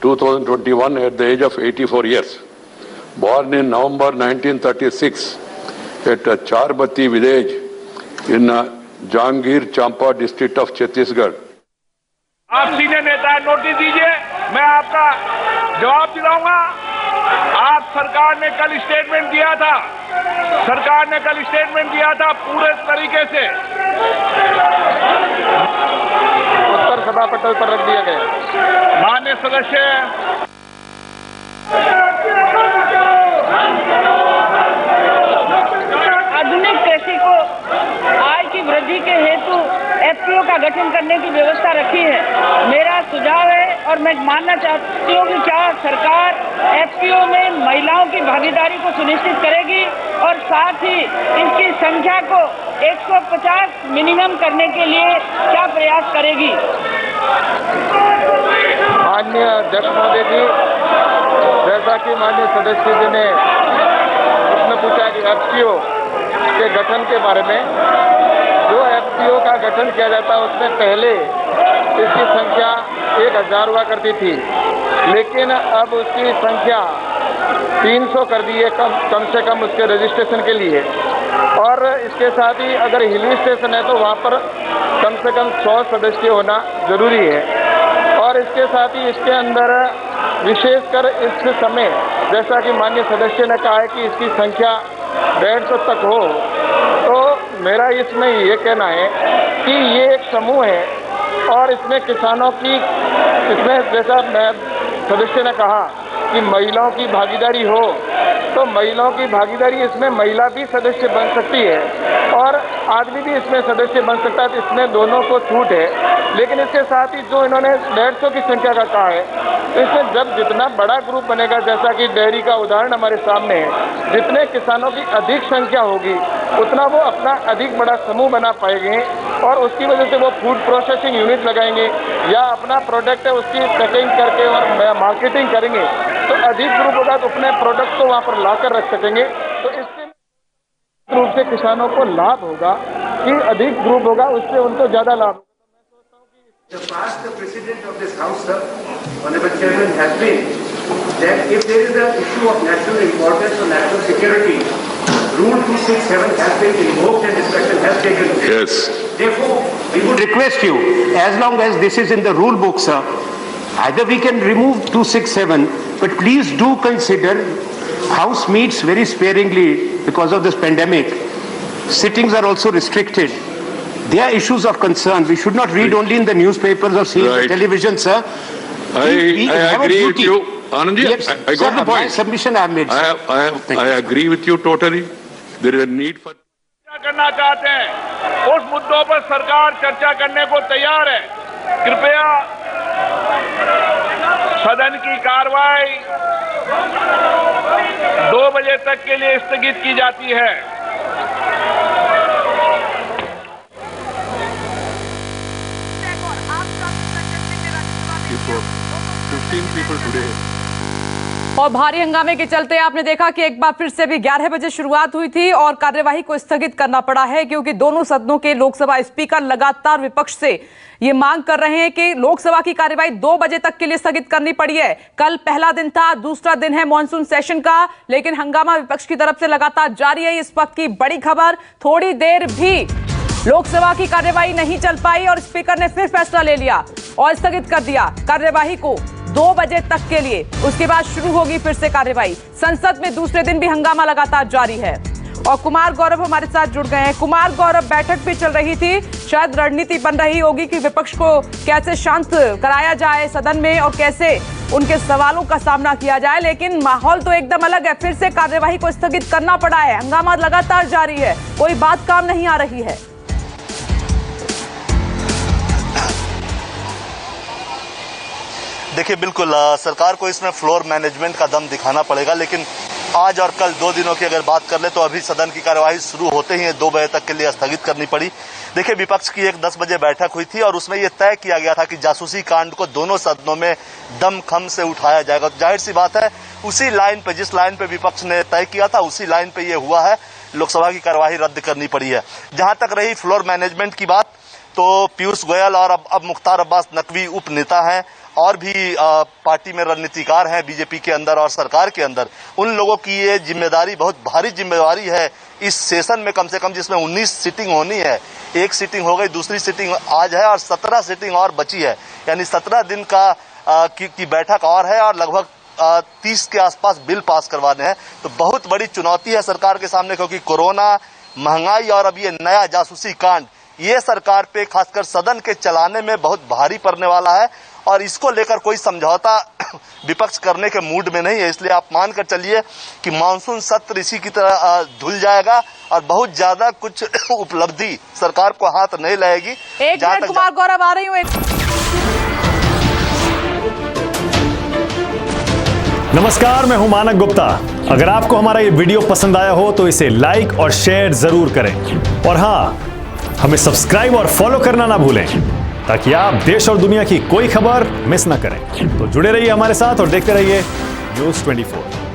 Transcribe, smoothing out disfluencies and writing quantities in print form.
2021 at the age of 84 years. Born in November 1936 at Charbati village in Jangir Champa district of Chhattisgarh. आप senior नेता notice दीजिए, मैं आपका जवाब दिलाऊंगा। आप सरकार ने कल स्टेटमेंट दिया था पूरे तरीके से। उत्तर सभा पटल पर रख दिया गया। माननीय सदस्य आधुनिक कृषि को आय की वृद्धि के हेतु एफपीओ का गठन करने की व्यवस्था रखी है। मेरा सुझाव है और मैं मानना चाहती हूँ कि क्या सरकार एफपीओ में महिलाओं की भागीदारी को सुनिश्चित करेगी और साथ ही इसकी संख्या को 150 मिनिमम करने के लिए क्या प्रयास करेगी। माननीय अध्यक्ष महोदय जी, जैसा कि माननीय सदस्य जी ने उसने पूछा कि एफपीओ के गठन के बारे में, जो एफपीओ का गठन किया जाता है उसमें पहले इसकी संख्या 1000 हुआ करती थी, लेकिन अब उसकी संख्या 300 कर दी है कम से कम उसके रजिस्ट्रेशन के लिए। और इसके साथ ही अगर हिल स्टेशन है तो वहाँ पर कम से कम 100 सदस्य होना जरूरी है। और इसके साथ ही इसके अंदर विशेषकर इस समय जैसा कि माननीय सदस्य ने कहा है कि इसकी संख्या 150 तक हो, तो मेरा इसमें ये कहना है कि ये एक समूह है और इसमें किसानों की, इसमें जैसा सदस्य ने कहा कि महिलाओं की भागीदारी हो, तो महिलाओं की भागीदारी, इसमें महिला भी सदस्य बन सकती है और आदमी भी इसमें सदस्य बन सकता है, तो इसमें दोनों को छूट है। लेकिन इसके साथ ही जो इन्होंने 150 की संख्या का कहा है, तो इसमें जब जितना बड़ा ग्रुप बनेगा, जैसा कि डेयरी का उदाहरण हमारे सामने है, जितने किसानों की अधिक संख्या होगी उतना वो अपना अधिक बड़ा समूह बना पाएंगे और उसकी वजह से वो फूड प्रोसेसिंग यूनिट लगाएंगे या अपना प्रोडक्ट है उसकी पैकिंग करके और मार्केटिंग करेंगे, तो अधिक ग्रुप होगा तो अपने प्रोडक्ट को वहाँ पर लाकर रख सकेंगे। तो इससे रूप से किसानों को लाभ होगा कि अधिक ग्रुप होगा, उससे उनको ज्यादा लाभ होगा। The past president of this house, sir, honorable chairman, has been that if there is an issue of national importance or national security, Rule 267 has been invoked and discussion has taken place. Yes. Therefore, we would request you, as long as this is in the rule book, sir, either we can remove 267, but please do consider House meets very sparingly because of this pandemic. Sittings are also restricted. There are issues of concern. We should not read only in the newspapers or see the television, sir. I agree with you. Anandji, I got the point. My submission I have made. I agree with you totally. There is a need for... करना चाहते हैं, उस मुद्दों पर सरकार चर्चा करने को तैयार है। कृपया सदन की कार्रवाई 2 बजे तक के लिए स्थगित की जाती है। और भारी हंगामे के चलते आपने देखा कि एक बार फिर से भी 11 बजे शुरुआत हुई थी और कार्यवाही को स्थगित करना पड़ा है, क्योंकि दोनों सदनों के लोकसभा स्पीकर लगातार विपक्ष से ये मांग कर रहे हैं कि लोकसभा की कार्यवाही 2 बजे तक के लिए स्थगित करनी पड़ी है। कल पहला दिन था, दूसरा दिन है मॉनसून सेशन का, लेकिन हंगामा विपक्ष की तरफ से लगातार जारी है। इस वक्त की बड़ी खबर, थोड़ी देर भी लोकसभा की कार्यवाही नहीं चल पाई और स्पीकर ने फिर फैसला ले लिया और स्थगित कर दिया कार्यवाही को 2 बजे तक के लिए। उसके बाद शुरू होगी फिर से कार्यवाही। संसद में दूसरे दिन भी हंगामा लगातार जारी है और कुमार गौरव हमारे साथ जुड़ गए हैं। कुमार गौरव, बैठक भी चल रही थी, शायद रणनीति बन रही होगी कि विपक्ष को कैसे शांत कराया जाए सदन में और कैसे उनके सवालों का सामना किया जाए, लेकिन माहौल तो एकदम अलग है। फिर से कार्यवाही को स्थगित करना पड़ा है, हंगामा लगातार जारी है, कोई बात काम नहीं आ रही है। देखिए, बिल्कुल सरकार को इसमें फ्लोर मैनेजमेंट का दम दिखाना पड़ेगा, लेकिन आज और कल 2 दिनों की अगर बात कर ले तो अभी सदन की कार्यवाही शुरू होते ही 2 बजे तक के लिए स्थगित करनी पड़ी। देखिए, विपक्ष की एक 10 बजे बैठक हुई थी और उसमें यह तय किया गया था कि जासूसी कांड को दोनों सदनों में दमखम से उठाया जाएगा। जाहिर सी बात है, उसी लाइन पे, जिस लाइन पे विपक्ष ने तय किया था, उसी लाइन पे ये हुआ है। लोकसभा की कार्यवाही रद्द करनी पड़ी है। जहां तक रही फ्लोर मैनेजमेंट की बात, तो पीयूष गोयल और अब मुख्तार अब्बास नकवी उप नेता हैं और भी पार्टी में रणनीतिकार हैं बीजेपी के अंदर और सरकार के अंदर, उन लोगों की ये जिम्मेदारी, बहुत भारी जिम्मेदारी है इस सेशन में, कम से कम जिसमें 19 सीटिंग होनी है, एक सीटिंग हो गई, दूसरी सीटिंग आज है और 17 सीटिंग और बची है, यानी 17 दिन की बैठक और है और लगभग 30 के आसपास बिल पास करवाने हैं। तो बहुत बड़ी चुनौती है सरकार के सामने, क्योंकि कोरोना, महंगाई और अब ये नया जासूसी कांड, ये सरकार पे खासकर सदन के चलाने में बहुत भारी पड़ने वाला है और इसको लेकर कोई समझौता विपक्ष करने के मूड में नहीं है। इसलिए आप मानकर चलिए कि मानसून सत्र इसी की तरह धुल जाएगा और बहुत ज्यादा कुछ उपलब्धि सरकार को हाथ नहीं लगेगी। एक मिनट कुमार गौरव, आ रही हूँ। नमस्कार, मैं हूं मानक गुप्ता। अगर आपको हमारा ये वीडियो पसंद आया हो तो इसे लाइक और शेयर जरूर करें और हाँ, हमें सब्सक्राइब और फॉलो करना ना भूलें ताकि आप देश और दुनिया की कोई खबर मिस ना करें। तो जुड़े रहिए हमारे साथ और देखते रहिए न्यूज़ 24।